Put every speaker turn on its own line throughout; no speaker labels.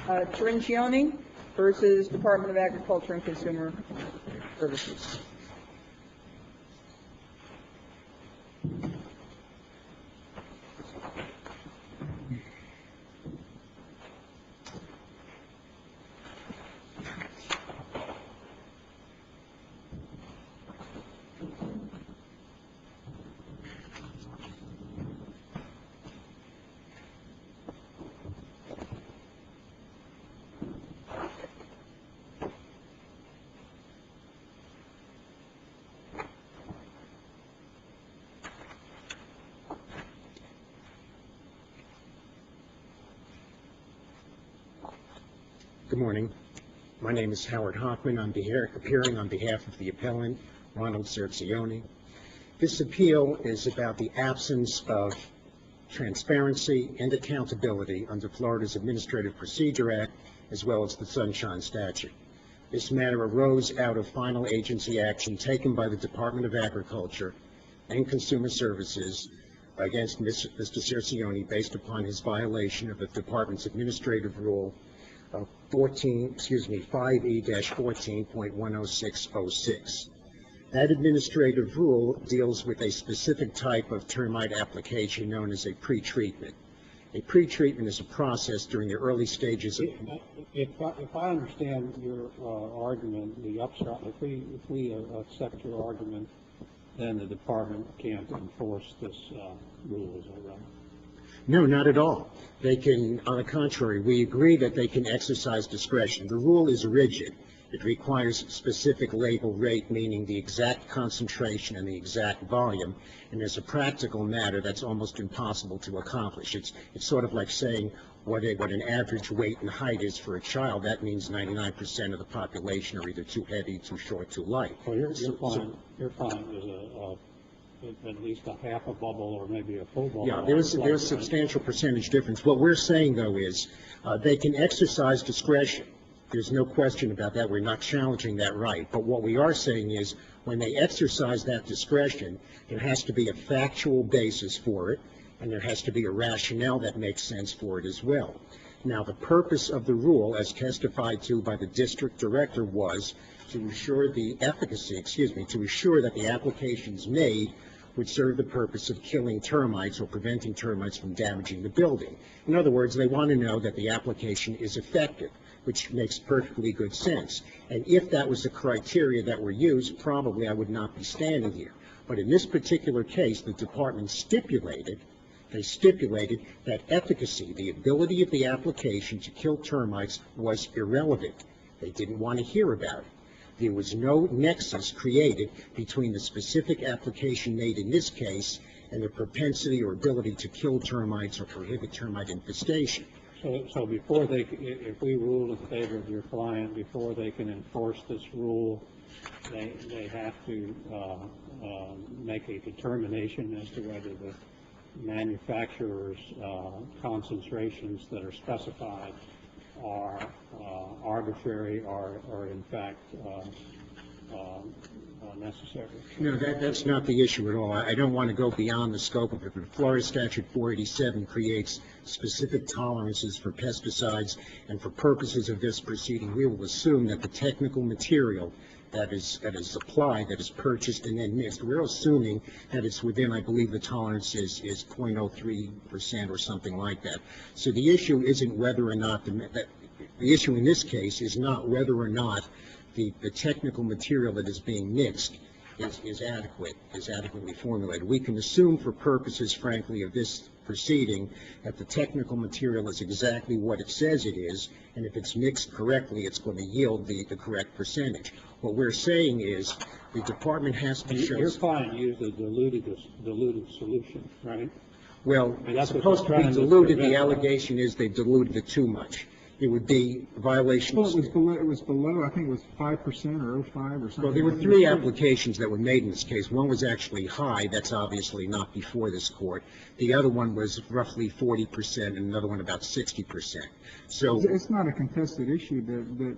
CIRRINCIONE versus Department of Agriculture and Consumer Services.
Good morning. My name is Howard Hoffman. I'm appearing on behalf of the appellant, Ronald CIRRINCIONE. This appeal is about the absence of transparency and accountability under Florida's Administrative Procedure Act, as well as the Sunshine Statute. This matter arose out of final agency action taken by the Department of Agriculture and Consumer Services against Mr. CIRRINCIONE based upon his violation of the department's administrative rule 5E-14.10606. That administrative rule deals with a specific type of termite application known as a pre-treatment. A pre-treatment is a process during the early stages of...
If I understand your argument, the upshot, if we accept your argument, then the department can't enforce this rule, is that right?
No, not at all. They can, on the contrary, we agree that they can exercise discretion. The rule is rigid. It requires specific label rate, meaning the exact concentration and the exact volume. And as a practical matter, that's almost impossible to accomplish. It's sort of like saying what an average weight and height is for a child. That means 99% of the population are either too heavy, too short, too light.
Well, your client is at least a half a bubble or maybe a full bubble.
Yeah, there's a substantial percentage difference. What we're saying, though, is they can exercise discretion. There's no question about that. We're not challenging that right. But what we are saying is when they exercise that discretion, there has to be a factual basis for it, and there has to be a rationale that makes sense for it as well. Now, the purpose of the rule, as testified to by the district director, was to ensure the efficacy, to ensure that the applications made would serve the purpose of killing termites or preventing termites from damaging the building. In other words, they want to know that the application is effective, which makes perfectly good sense. And if that was the criteria that were used, probably I would not be standing here. But in this particular case, the department stipulated that efficacy, the ability of the application to kill termites, was irrelevant. They didn't want to hear about it. There was no nexus created between the specific application made in this case and the propensity or ability to kill termites or prohibit termite infestation.
So before they, if we rule in favor of your client, before they can enforce this rule, they have to make a determination as to whether the manufacturer's concentrations that are specified are arbitrary or in fact necessary.
No, that's not the issue at all. I don't want to go beyond the scope of it, but Florida Statute 487 creates specific tolerances for pesticides, and for purposes of this proceeding, we will assume that the technical material that is applied, that is purchased and then mixed, we're assuming that it's within, I believe the tolerance is 0.03% or something like that. So the issue isn't whether or not, the issue in this case is not whether or not the technical material that is being mixed is adequately formulated. We can assume for purposes, frankly, of this proceeding that the technical material is exactly what it says it is, and if it's mixed correctly, it's going to yield the correct percentage. What we're saying is the department has to show...
Your client used a diluted solution, right?
Well, it's supposed to be diluted. The allegation is they diluted it too much. It would be a violation.
Well, it was below, I think it was 5% or 05 or something.
Well, there were three applications that were made in this case. One was actually high. That's obviously not before this court. The other one was roughly 40% and another one about 60%. So
it's not a contested issue that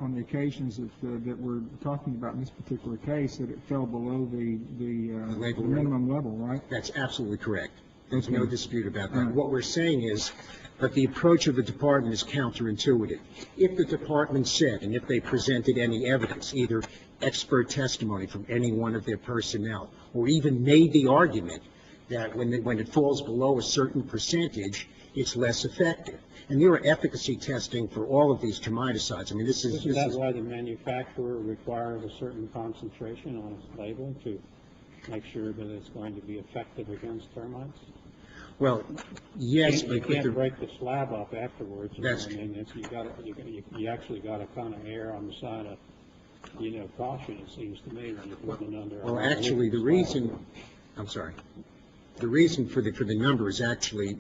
on the occasions that we're talking about in this particular case, that it fell below the minimum level, right?
That's absolutely correct. There's no dispute about that. What we're saying is that the approach of the department is counterintuitive. If the department said, and if they presented any evidence, either expert testimony from any one of their personnel, or even made the argument that when it falls below a certain percentage, it's less effective. And there are efficacy testing for all of these termiticides. I mean,
Isn't that why the manufacturer requires a certain concentration on its label to make sure that it's going to be effective against termites?
Well, yes,
You
but
can't break the slab up afterwards.
That's-
I mean, you actually got to kind of err on the side of, caution, it seems to me, when you're putting it under.
Well, actually, the reason for the number is actually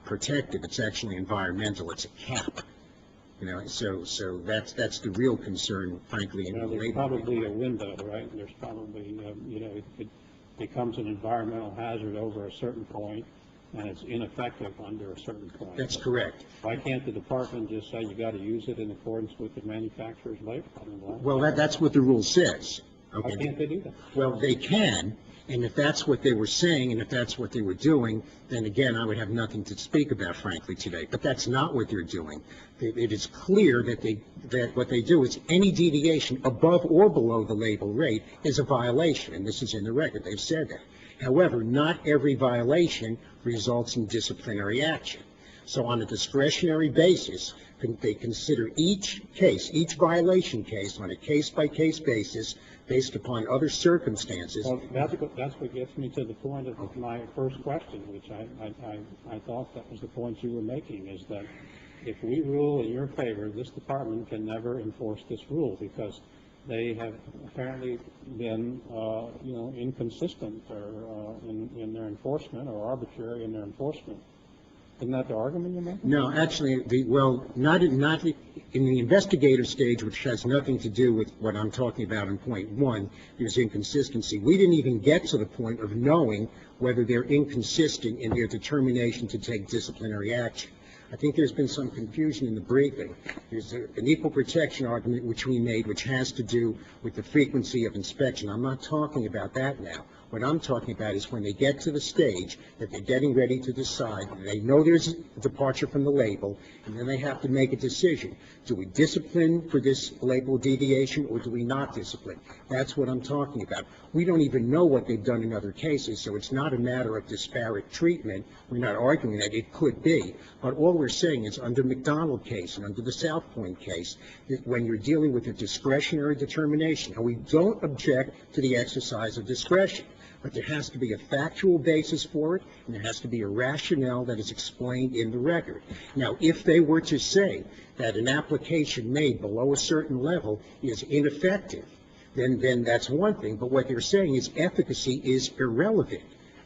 protective. It's actually environmental. It's a cap. So that's the real concern, frankly, in the
There's
label.
probably a window, right? There's probably, it becomes an environmental hazard over a certain point, and it's ineffective under a certain point.
That's correct.
Why can't the department just say you got to use it in accordance with the manufacturer's label? I mean, why?
Well, that's what the rule says.
Why
Okay.
can't they do that?
Well, they can, and if that's what they were saying, and if that's what they were doing, then again, I would have nothing to speak about, frankly, today. But that's not what they're doing. It is clear that what they do is any deviation above or below the label rate is a violation, and this is in the record. They've said that. However, not every violation results in disciplinary action. So on a discretionary basis, they consider each case, each violation case, on a case-by-case basis, based upon other circumstances.
Well, that's what gets me to the point of my first question, which I thought that was the point you were making, is that if we rule in your favor, this department can never enforce this rule because they have apparently been, inconsistent or in their enforcement, or arbitrary in their enforcement. Isn't that the argument you're making?
No, actually, not in the investigator stage, which has nothing to do with what I'm talking about in point one, there's inconsistency. We didn't even get to the point of knowing whether they're inconsistent in their determination to take disciplinary action. I think there's been some confusion in the briefing. There's an equal protection argument which we made, which has to do with the frequency of inspection. I'm not talking about that now. What I'm talking about is when they get to the stage that they're getting ready to decide, they know there's a departure from the label, and then they have to make a decision. Do we discipline for this label deviation, or do we not discipline? That's what I'm talking about. We don't even know what they've done in other cases, so it's not a matter of disparate treatment. We're not arguing that it could be. But all we're saying is under McDonald case and under the South Point case, that when you're dealing with a discretionary determination, and we don't object to the exercise of discretion, but there has to be a factual basis for it, and there has to be a rationale that is explained in the record. Now, if they were to say that an application made below a certain level is ineffective, then that's one thing. But what they're saying is efficacy is irrelevant.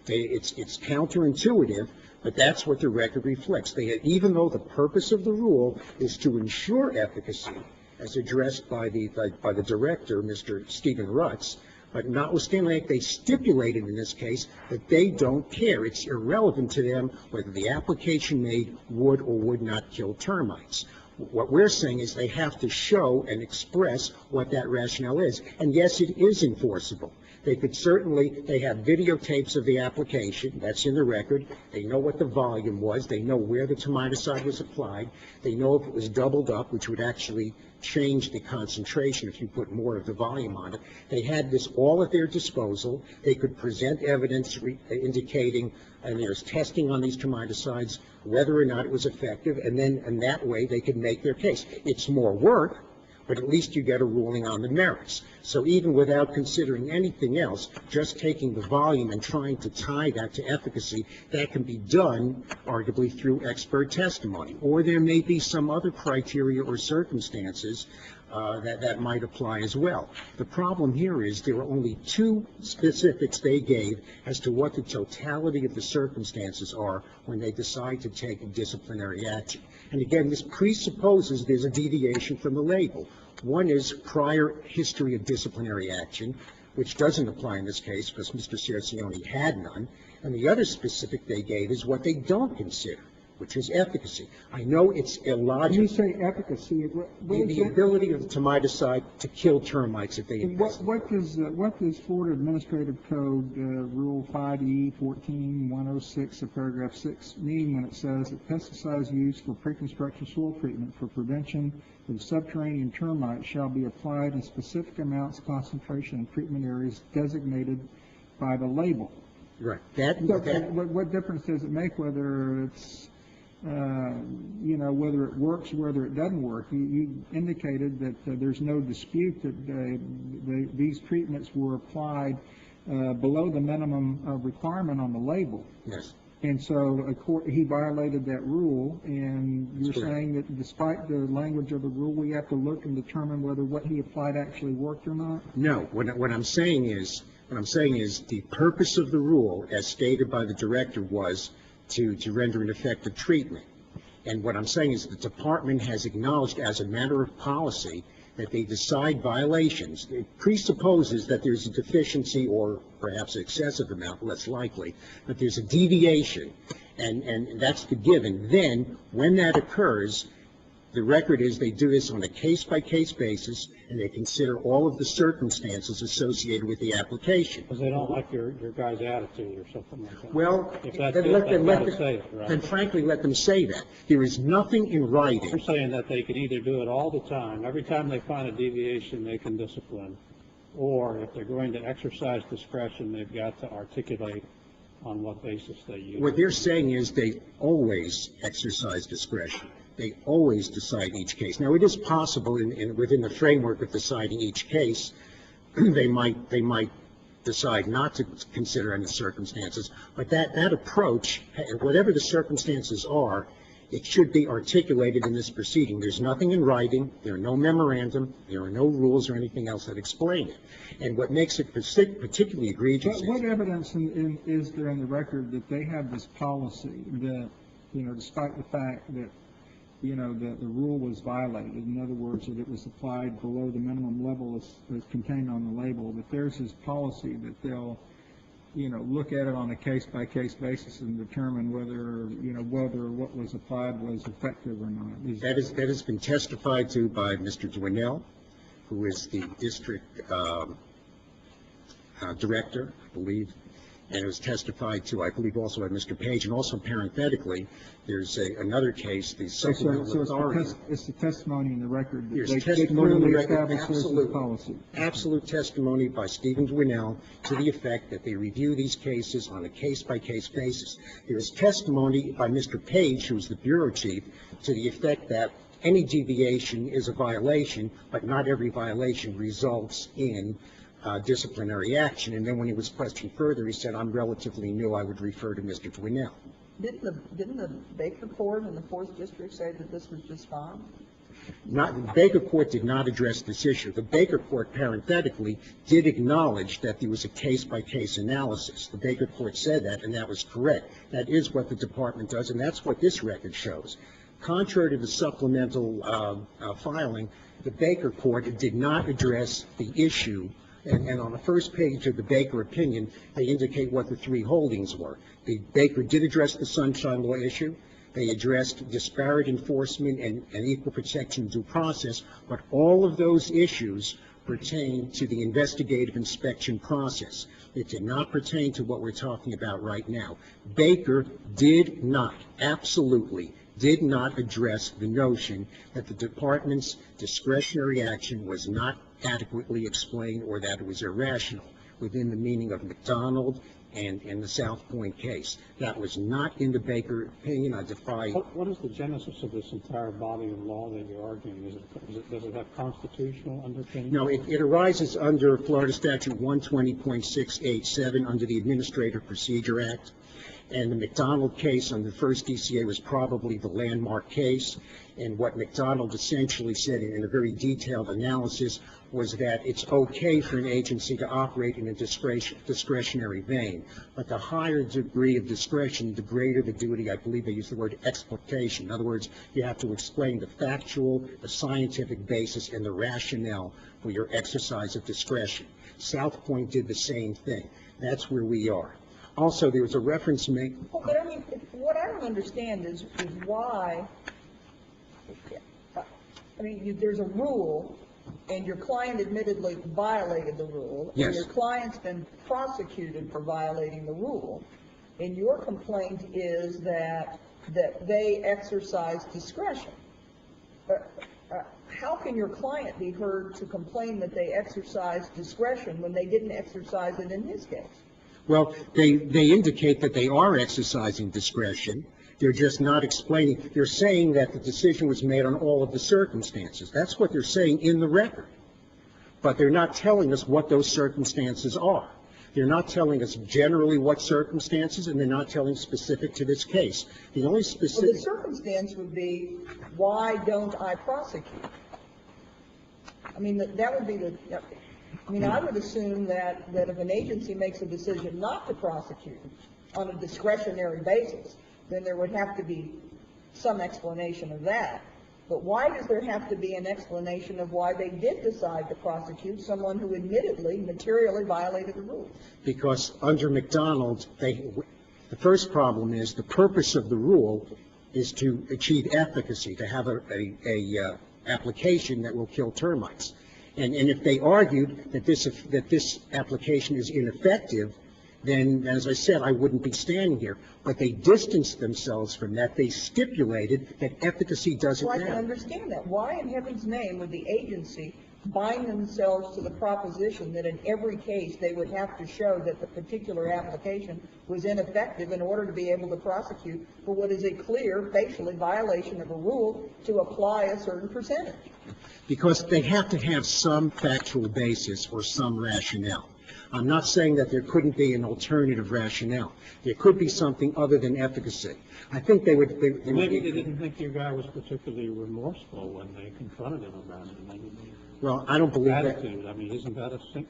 It's counterintuitive, but that's what the record reflects. Even though the purpose of the rule is to ensure efficacy, as addressed by the director, Mr. Stephen Rutz, but notwithstanding, they stipulated in this case that they don't care. It's irrelevant to them whether the application made would or would not kill termites. What we're saying is they have to show and express what that rationale is. And yes, it is enforceable. They have videotapes of the application. That's in the record. They know what the volume was. They know where the termiticide was applied. They know if it was doubled up, which would actually change the concentration if you put more of the volume on it. They had this all at their disposal. They could present evidence indicating, and there's testing on these termiticides, whether or not it was effective, and then in that way they could make their case. It's more work, but at least you get a ruling on the merits. So even without considering anything else, just taking the volume and trying to tie that to efficacy, that can be done arguably through expert testimony. Or there may be some other criteria or circumstances that might apply as well. The problem here is there are only two specifics they gave as to what the totality of the circumstances are when they decide to take a disciplinary action. And again, this presupposes there's a deviation from the label. One is prior history of disciplinary action, which doesn't apply in this case because Mr. CIRRINCIONE had none. And the other specific they gave is what they don't consider. which is efficacy. I know it's
When you
illogical.
say efficacy, what is
The
it?
ability of the termiticide to kill termites if they infest.
What does Florida Administrative Code, Rule 5E 14106 of paragraph 6 mean when it says that pesticides used for pre-construction soil treatment for prevention of subterranean termites shall be applied in specific amounts, concentration, and treatment areas designated by the label?
Right.
What difference does it make whether it's whether it works, whether it doesn't work? You indicated that there's no dispute that these treatments were applied below the minimum requirement on the label.
Yes.
And so he violated that rule, and you're
That's correct.
saying that despite the language of the rule, we have to look and determine whether what he applied actually worked or not?
No. What I'm saying is the purpose of the rule, as stated by the director, was to render an effective treatment. And what I'm saying is the department has acknowledged as a matter of policy that they decide violations. It presupposes that there's a deficiency or perhaps an excessive amount, less likely, but there's a deviation, and that's the given. Then, when that occurs, the record is they do this on a case-by-case basis, and they consider all of the circumstances associated with the application.
Because they don't like your guy's attitude or something like that.
Well,
If that's
then
it,
let
they've
them,
got to say it, right?
then frankly, let them say that. There is nothing in
You're
writing.
saying that they can either do it all the time, every time they find a deviation, they can discipline, or if they're going to exercise discretion, they've got to articulate on what basis they use.
What they're saying is they always exercise discretion. They always decide each case. Now, it is possible within the framework of deciding each case, they might decide not to consider any circumstances, but that approach, whatever the circumstances are, it should be articulated in this proceeding. There's nothing in writing, there are no memorandum, there are no rules or anything else that explain it. And what makes it particularly egregious is...
What evidence is there in the record that they have this policy that, despite the fact that, that the rule was violated, in other words, that it was applied below the minimum level as contained on the label, that there's this policy that they'll, look at it on a case-by-case basis and determine whether what was applied was effective or not?
That has been testified to by Mr. Dwinell, who is the district director, I believe, and it was testified to, I believe, also by Mr. Page, and also parenthetically, there's another case, the supplemental authority.
It's the testimony in the record that
There's
they
testimony in the
clearly
record,
established this as a
absolutely.
policy.
Absolute testimony by Stephen Dwinell to the effect that they review these cases on a case-by-case basis. There is testimony by Mr. Page, who is the bureau chief, to the effect that any deviation is a violation, but not every violation results in disciplinary action. And then when he was questioned further, he said, I'm relatively new, I would refer to Mr. Dwinell.
Didn't the Baker Court in the 4th District say that this was just fine?
The Baker Court did not address this issue. The Baker Court, parenthetically, did acknowledge that there was a case-by-case analysis. The Baker Court said that, and that was correct. That is what the department does, and that's what this record shows. Contrary to the supplemental filing, the Baker Court did not address the issue, and on the first page of the Baker opinion, they indicate what the 3 holdings were. The Baker did address the Sunshine Law issue. They addressed disparate enforcement and equal protection due process, but all of those issues pertain to the investigative inspection process. It did not pertain to what we're talking about right now. Baker did not, absolutely did not address the notion that the department's discretionary action was not adequately explained or that it was irrational within the meaning of McDonald and in the South Point case. That was not in the Baker opinion. I defy...
What is the genesis of this entire body of law that you're arguing? Does it have constitutional underpinning?
No, it arises under Florida Statute 120.687 under the Administrative Procedure Act. And the McDonald case on the first DCA was probably the landmark case. And what McDonald essentially said in a very detailed analysis was that it's okay for an agency to operate in a discretionary vein. But the higher degree of discretion, the greater the duty. I believe they use the word exploitation. In other words, you have to explain the factual, the scientific basis, and the rationale for your exercise of discretion. South Point did the same thing. That's where we are. Also, there was a reference made,
Well, but I mean, what I don't understand is why, I mean, there's a rule, and your client admittedly violated the rule.
Yes.
And your client's been prosecuted for violating the rule. And your complaint is that they exercise discretion. How can your client be heard to complain that they exercise discretion when they didn't exercise it in this case?
well, they indicate that they are exercising discretion. They're just not explaining. They're saying that the decision was made on all of the circumstances. That's what they're saying in the record. But they're not telling us what those circumstances are. They're not telling us generally what circumstances, and they're not telling specific to this case. The only
Well, the
specific...
circumstance would be, why don't I prosecute? I mean, that would be the, I mean, I would assume that if an agency makes a decision not to prosecute on a discretionary basis, then there would have to be some explanation of that. But why does there have to be an explanation of why they did decide to prosecute someone who admittedly materially violated the rules?
Because under McDonald, the first problem is the purpose of the rule is to achieve efficacy, to have a application that will kill termites. And if they argued that this application is ineffective, then, as I said, I wouldn't be standing here. But they distanced themselves from that. They stipulated that efficacy doesn't
Well, I
matter.
can understand that. Why in heaven's name would the agency bind themselves to the proposition that in every case they would have to show that the particular application was ineffective in order to be able to prosecute for what is a clear, facially violation of a rule to apply a certain percentage?
Because they have to have some factual basis or some rationale. I'm not saying that there couldn't be an alternative rationale. There could be something other than efficacy. I think they would...
Maybe they didn't think your guy was particularly remorseful when they confronted him about it.
Well, I don't believe that.
Attitude, I mean, isn't that a thing?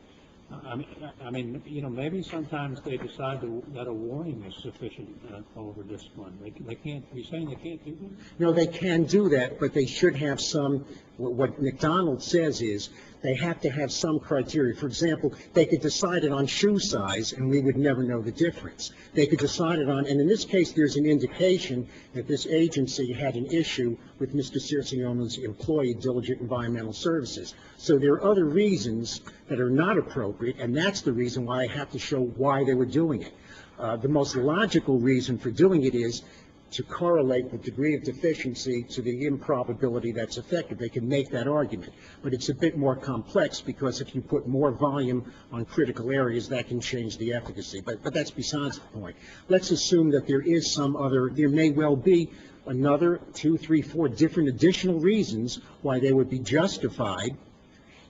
I mean, you know, maybe sometimes they decide that a warning is sufficient over discipline. They can't, you're saying they can't do that?
No, they can do that, but they should have some, what McDonald says is, they have to have some criteria. For example, they could decide it on shoe size, and we would never know the difference. They could decide it on, and in this case, there's an indication that this agency had an issue with Mr. CIRRINCIONE's employee, Diligent Environmental Services. So there are other reasons that are not appropriate, and that's the reason why I have to show why they were doing it. The most logical reason for doing it is to correlate the degree of deficiency to the improbability that's affected. They can make that argument. But it's a bit more complex because if you put more volume on critical areas, that can change the efficacy. But that's besides the point. Let's assume that there is some other, there may well be another 2, 3, 4 different additional reasons why they would be justified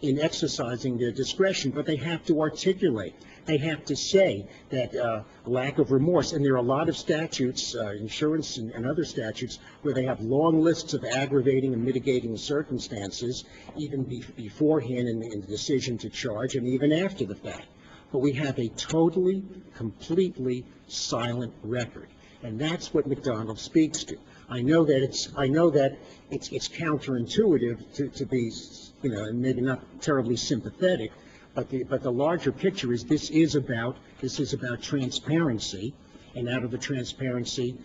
in exercising their discretion, but they have to articulate. They have to say that lack of remorse, and there are a lot of statutes, insurance and other statutes, where they have long lists of aggravating and mitigating circumstances, even beforehand in the decision to charge, and even after the fact. But we have a totally, completely silent record, and that's what McDonald speaks to. I know that it's counterintuitive to be, you know, maybe not terribly sympathetic, but the larger picture is this is about transparency, and out of the transparency,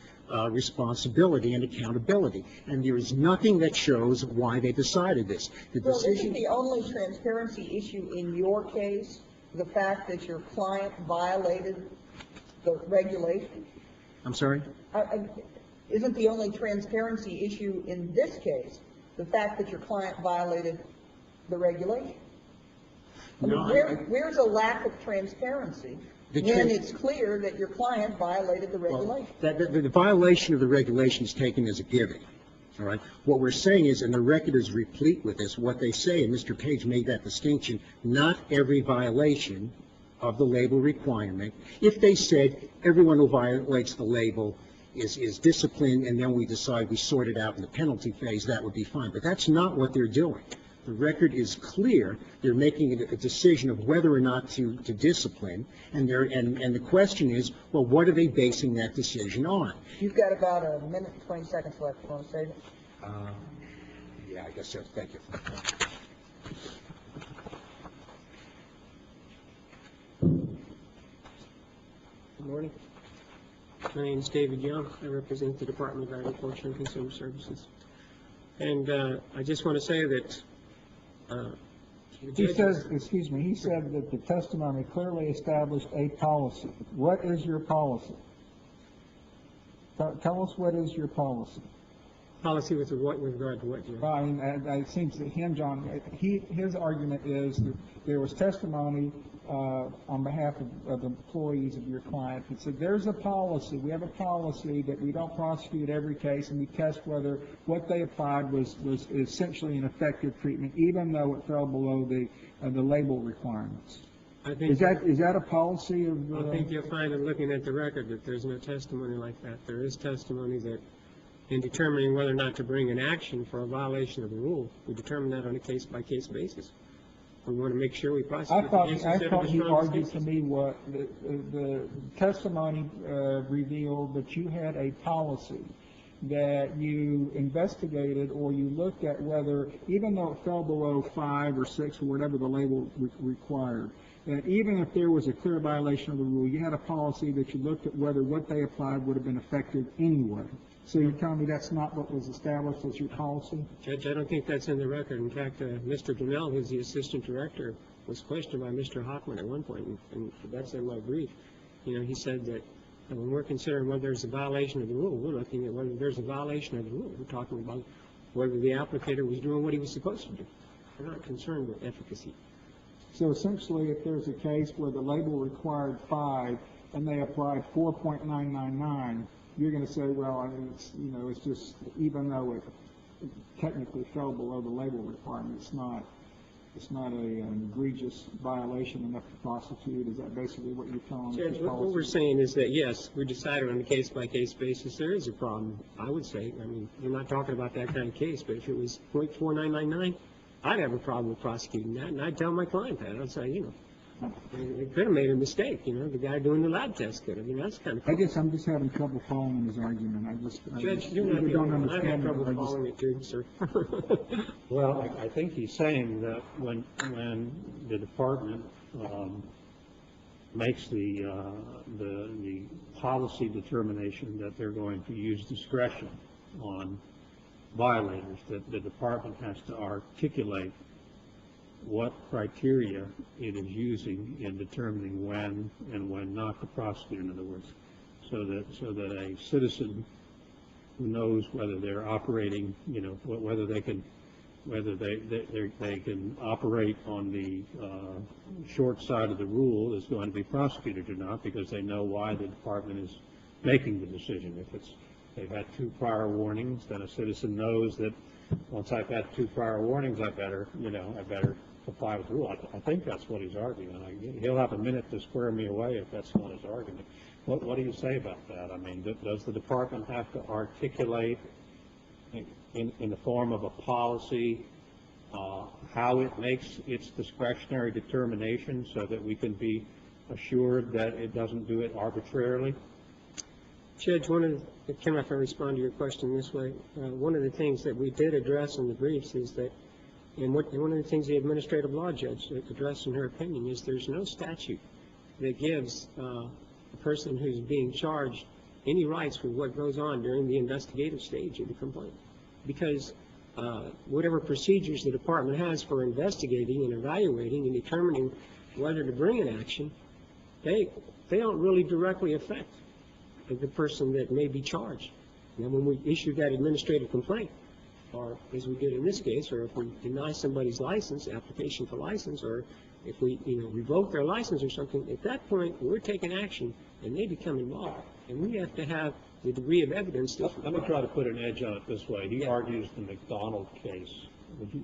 responsibility and accountability. And there is nothing that shows why they decided this. The
Well,
decision.
isn't the only transparency issue in your case the fact that your client violated the regulation?
I'm sorry?
Isn't the only transparency issue in this case the fact that your client violated the regulation? I mean,
No,
where's a lack of transparency when it's clear that your client violated the regulation?
The violation of the regulation is taken as a given. All right. What we're saying is, and the record is replete with this, what they say, and Mr. Page made that distinction, not every violation of the label requirement. If they said everyone who violates the label is disciplined, and then we decide we sort it out in the penalty phase, that would be fine. But that's not what they're doing. The record is clear. They're making a decision of whether or not to discipline, and the question is, well, what are they basing that decision on?
You've got about a minute and 20 seconds left. You want to say that?
Yeah, I guess so. Thank you.
morning. My name is David Young. I represent the Department of Agriculture and Consumer Services. And I just want to say that
He says, excuse me, he said that the testimony clearly established a policy. What is your policy? Tell us what is your policy.
policy with regard to what, Judge?
Well, I mean, it seems to him, John, his argument is that there was testimony on behalf of employees of your client that said there's a policy, we have a policy that we don't prosecute every case and we test whether what they applied was essentially an effective treatment, even though it fell below the label requirements.
I think
Is that a policy of?
I think you'll find in looking at the record that there's no testimony like that. There is testimony that in determining whether or not to bring an action for a violation of the rule, we determine that on a case-by-case basis. We want to make sure we prosecute
I thought
the cases that are the
he
strongest
argued
cases.
to me what the testimony revealed that you had a policy that you investigated or you looked at whether, even though it fell below 5 or 6 or whatever the label required, that even if there was a clear violation of the rule, you had a policy that you looked at whether what they applied would have been effective anyway. So you're telling me that's not what was established as your policy?
Judge, I don't think that's in the record. In fact, Mr. Donnell, who's the assistant director, was questioned by Mr. Hockman at one point, and that's in my brief. You know, he said that when we're considering whether there's a violation of the rule, we're looking at whether there's a violation of the rule. We're talking about whether the applicator was doing what he was supposed to do. We're not concerned with efficacy.
So essentially, if there's a case where the label required 5 and they applied 4.999, you're going to say, well, I mean, it's just, even though it technically fell below the label requirement, it's not an egregious violation enough to prosecute. Is that basically what you're telling us?
Judge, what we're saying is that, yes, we decided on a case-by-case basis there is a problem, I would say. I mean, we're not talking about that kind of case, but if it was 0.4999, I'd have a problem with prosecuting that, and I'd tell my client that. I'd say, you know, they could have made a mistake, you know, the guy doing the lab test could have. You know, that's kind of
I guess I'm just having trouble following his argument.
Judge, you're not the
don't
only one. I've had
understand
trouble
it.
following it too, sir.
Well, I think he's saying that when the department makes the policy determination that they're going to use discretion on violators, that the department has to articulate what criteria it is using in determining when and when not to prosecute, in other words, so that a citizen who knows whether they're operating, you know, whether they can operate on the short side of the rule is going to be prosecuted or not, because they know why the department is making the decision. If they've had 2 prior warnings, then a citizen knows that once I've had 2 prior warnings, I better comply with the rule. I think that's what he's arguing. He'll have a minute to square me away if that's not his argument. What do you say about that? I mean, does the department have to articulate in the form of a policy how it makes its discretionary determination so that we can be assured that it doesn't do it arbitrarily?
Judge, can I respond to your question this way? One of the things that we did address in the briefs is that, and one of the things the administrative law judge addressed in her opinion is there's no statute that gives a person who's being charged any rights with what goes on during the investigative stage of the complaint. Because whatever procedures the department has for investigating and evaluating and determining whether to bring an action, they don't really directly affect the person that may be charged. Now, when we issue that administrative complaint, or as we did in this case, or if we deny somebody's license, application for license, or if we, revoke their license or something, at that point, we're taking action, and they become involved. And we have to have the degree of evidence that...
Let me try to put an edge on it this way. He argues the McDonald case.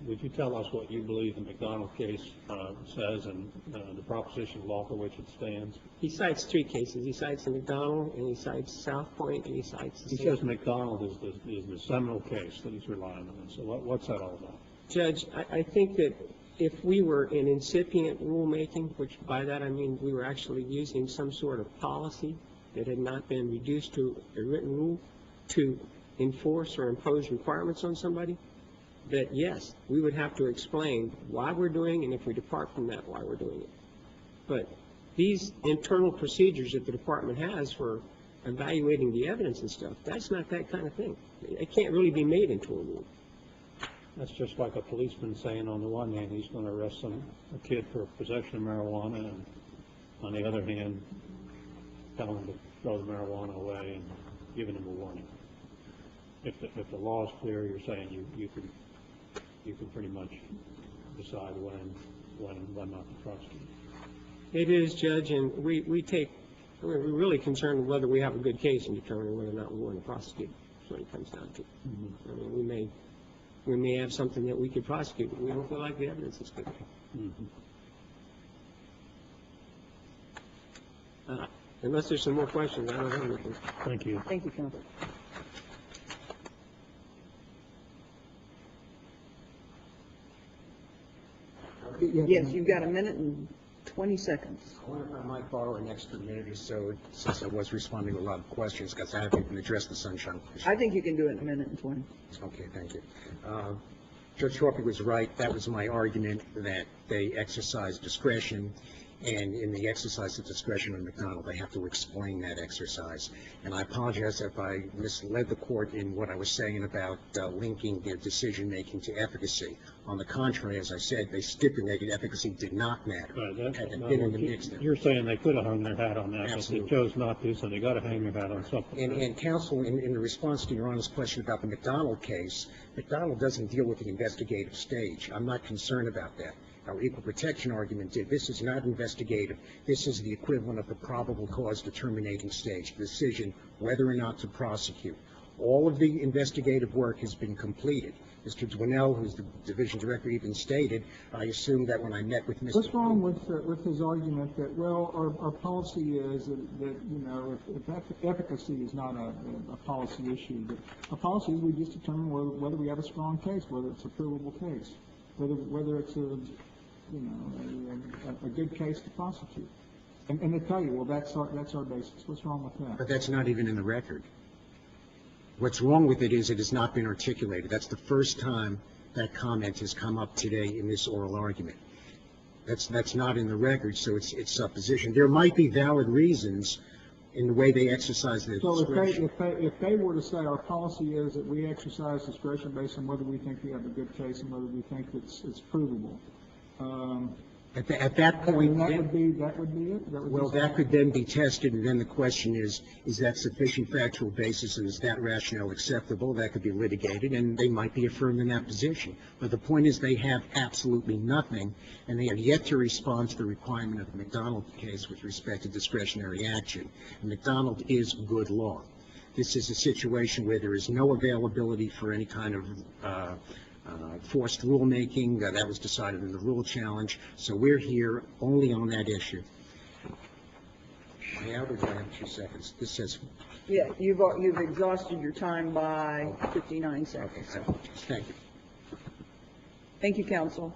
Would you tell us what you believe the McDonald case says and the proposition of law for which it stands?
He cites 3 cases. He cites the McDonald, and he cites South Point, and he cites...
He says McDonald is the seminal case that he's relying on. So what's that all about?
Judge, I think that if we were in incipient rulemaking, which by that I mean we were actually using some sort of policy that had not been reduced to a written rule to enforce or impose requirements on somebody, that yes, we would have to explain why we're doing, and if we depart from that, why we're doing it. But these internal procedures that the department has for evaluating the evidence and stuff, that's not that kind of thing. It can't really be made into a rule.
That's just like a policeman saying on the one hand, he's going to arrest a kid for possession of marijuana, and on the other hand, telling him to throw the marijuana away and giving him a warning. If the law is clear, you're saying you can pretty much decide when not to prosecute.
It is, Judge, and we're really concerned with whether we have a good case in determining whether or not we want to prosecute. That's what it comes down to. I mean, we may have something that we could prosecute, but we don't feel like the evidence is good. Unless there's some more questions, I don't have anything.
Thank you.
Thank you, counsel. Yes, you've got a minute and 20 seconds.
I wonder if I might borrow an extra minute or so, since I was responding to a lot of questions, because I haven't even addressed the sunshine issue.
I think you can do it in a minute and 20.
Okay, thank you. Judge Sharpe was right. That was my argument, that they exercise discretion, and in the exercise of discretion on McDonald, they have to explain that exercise. And I apologize if I misled the court in what I was saying about linking their decision-making to efficacy. On the contrary, as I said, they stipulated efficacy did not matter.
Right,
Had it been in the mix there.
you're saying they could have hung their hat on that,
Absolutely.
but they chose not to, so they got to hang their hat on something.
And counsel, in the response to Your Honor's question about the McDonald case, McDonald doesn't deal with the investigative stage. I'm not concerned about that. Our equal protection argument did. This is not investigative. This is the equivalent of the probable cause determinating stage, the decision whether or not to prosecute. All of the investigative work has been completed. Mr. Dwinell, who's the division director, even stated, I assume that when I met with Mr.
What's wrong with his argument that, well, our policy is that you know, if efficacy is not a policy issue, but a policy is we just determine whether we have a strong case, whether it's a provable case, whether it's a good case to prosecute. And they tell you, well, that's our basis. What's wrong with that?
But that's not even in the record. What's wrong with it is it has not been articulated. That's the first time that comment has come up today in this oral argument. That's not in the record, so it's supposition. There might be valid reasons in the way they exercise their discretion.
So if they were to say our policy is that we exercise discretion based on whether we think we have a good case and whether we think it's provable,
At that point,
that would be it?
that could then be tested, and then the question is that sufficient factual basis, and is that rationale acceptable? That could be litigated, and they might be affirmed in that position. But the point is they have absolutely nothing, and they have yet to respond to the requirement of the McDonald case with respect to discretionary action. And McDonald is good law. This is a situation where there is no availability for any kind of forced rulemaking. That was decided in the rule challenge. So we're here only on that issue. May I have 2 seconds? This says...
Yeah, you've exhausted your time by 59 seconds.
Okay, thank you.
Thank you, counsel.